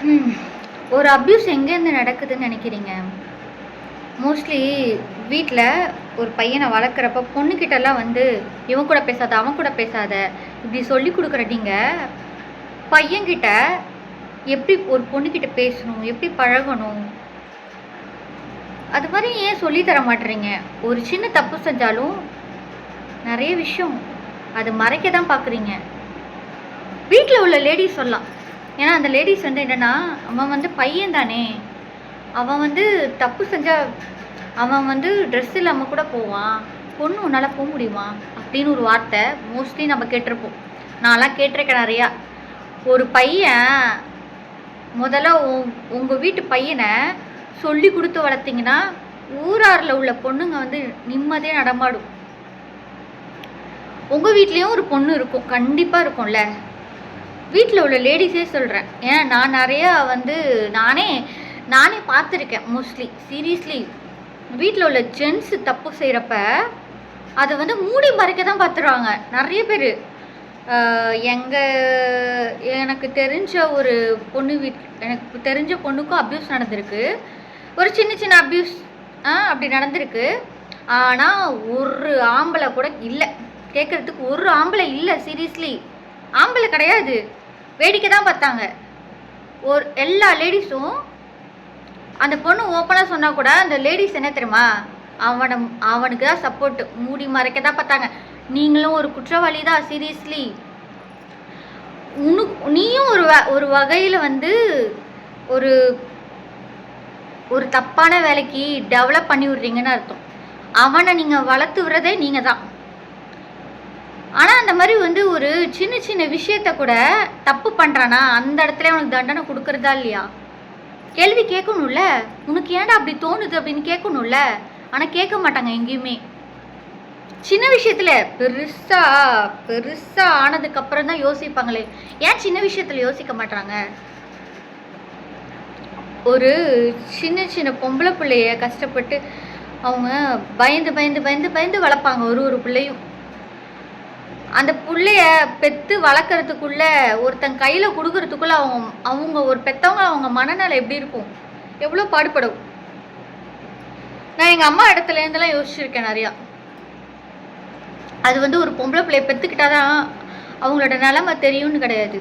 ம். ஒரு அப்யூஸ் எங்கேருந்து நடக்குதுன்னு நினைக்கிறீங்க? மோஸ்ட்லி வீட்ல ஒரு பையன வளர்க்குறப்ப பொண்ணுக்கிட்டலாம் வந்து, "இவன் கூட பேசாத, அவன் கூட பேசாத" இப்படி சொல்லிக் குடுக்குற நீங்க, பையன்கிட்ட எப்படி ஒரு பொண்ணுகிட்ட பேசணும்? எப்படி பழகணும்? அது மாரி ஏன் சொல்லி தர மாட்றீங்க? ஒரு சின்ன தப்பு செஞ்சாலும் நெறைய விஷயம் அத மறைக்க தான் பார்க்குறீங்க. வீட்ல உள்ள லேடீஸ் சொல்லலாம். ஏன்னா அந்த லேடீஸ் வந்து என்னன்னா, "அவன் வந்து பையன் தானே! அவன் வந்து தப்பு செஞ்சா அவன் வந்து ட்ரெஸ் இல்லாம கூட போவான். பொண்ணு உன்னால போ முடியுமா?" அப்படின்னு ஒரு வார்த்தை மோஸ்ட்லி நம்ம கேட்டிருப்போம். நான்லாம் கேட்டிருக்கேன் நெறையா. ஒரு பையன் முதல்ல உங்க வீட்டு பையன சொல்லிக் குடுத்து வளர்த்தீங்கன்னா, ஊரார்ல உள்ள பொண்ணுங்க வந்து நிம்மதியா நடமாடும். உங்க வீட்லயும் ஒரு பொண்ணு இருக்கும். கண்டிப்பா இருக்கும்ல. வீட்ல உள்ள லேடீஸே சொல்றேன். ஏன்னா நான் நெறையா வந்து நானே நானே பார்த்துருக்கேன் மோஸ்ட்லி. சீரியஸ்லி. வீட்ல உள்ள ஜென்ட்ஸ் தப்பு செய்றப்ப, அத வந்து மூடி மறைக்க தான் பார்த்துருவாங்க. நெறைய பேரு. அ எங்க எனக்கு தெரிஞ்ச ஒரு பொண்ணு எனக்கு தெரிஞ்ச பொண்ணுக்கும் அப்யூஸ் நடந்திருக்கு. ஒரு சின்ன சின்ன அப்யூஸ் அப்படி நடந்திருக்கு. ஆனா, ஒரு ஆம்பள கூட இல்ல. கேட்கறதுக்கு ஒரு ஆம்பள இல்ல சீரியஸ்லி. ஆம்பள கிடையாது. வேடிக்கை தான் பார்த்தாங்க. எல்லா லேடீஸும் அந்த பொண்ணு ஓப்பனா சொன்னா கூட, அந்த லேடீஸ் என்ன தெரியுமா? அவனுக்கு தான் சப்போர்ட். மூடி மறைக்க தான் பார்த்தாங்க. நீங்களும் ஒரு குற்றவாளி தான் சீரியஸ்லி. நீயும் ஒரு வகையில வந்து ஒரு ஒரு தப்பான வேலைக்கு டெவலப் பண்ணி விடுறீங்கன்னு அர்த்தம். அவன நீங்க வளர்த்து விடுறதே நீங்க தான். ஆனா அந்த மாரி வந்து ஒரு சின்ன சின்ன விஷயத்த கூட தப்பு பண்றானா, அந்த இடத்துல அவனுக்கு தண்டனை குடுக்குறதா இல்லையா? கேள்வி கேட்கணும்ல. உனக்கு ஏன்டா அப்படி தோணுது அப்படின்னு கேட்கணும்ல. ஆனா கேட்க மாட்டாங்க எங்கேயுமே. சின்ன விஷயத்துல பெருசா பெருசா ஆனதுக்கு அப்புறம் தான் யோசிப்பாங்களே. ஏன் சின்ன விஷயத்துல யோசிக்க மாட்றாங்க? ஒரு சின்ன சின்ன பொம்பளை பிள்ளைய கஷ்டப்பட்டு அவங்க பயந்து பயந்து பயந்து பயந்து வளர்ப்பாங்க ஒரு பிள்ளையும். அந்த புள்ளைய பெத்து வளர்க்கறதுக்குள்ள ஒருத்தன் கையில குடுக்கறதுக்குள்ள அவங்க ஒரு பெத்தவங்க அவங்க மனநிலை எப்படி இருக்கும்? எவ்வளோ பாடுபடும்? நான் எங்க அம்மா இடத்துல இருந்தெல்லாம் யோசிச்சிருக்கேன் நிறையா. அது வந்து ஒரு பொம்பளை பிள்ளைய பெத்துக்கிட்டாதான் அவங்களோட நிலைமை தெரியும்னு கிடையாது.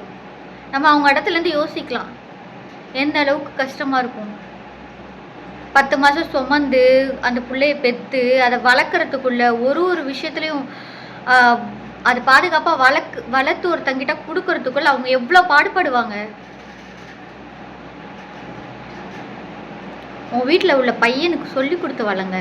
நம்ம அவங்க இடத்துல இருந்து யோசிக்கலாம். எந்த அளவுக்கு கஷ்டமா இருக்கும். 10 மாசம் சுமந்து அந்த புள்ளைய பெத்து அதை வளர்க்கறதுக்குள்ள ஒரு விஷயத்துலையும் அது பாதுகாப்பா வளர்த்து ஒருத்தங்கிட்ட கொடுக்கறதுக்குள்ள அவங்க எவ்வளோ பாடுபடுவாங்க. உன் வீட்டில் உள்ள பையனுக்கு சொல்லி கொடுத்து வளங்க.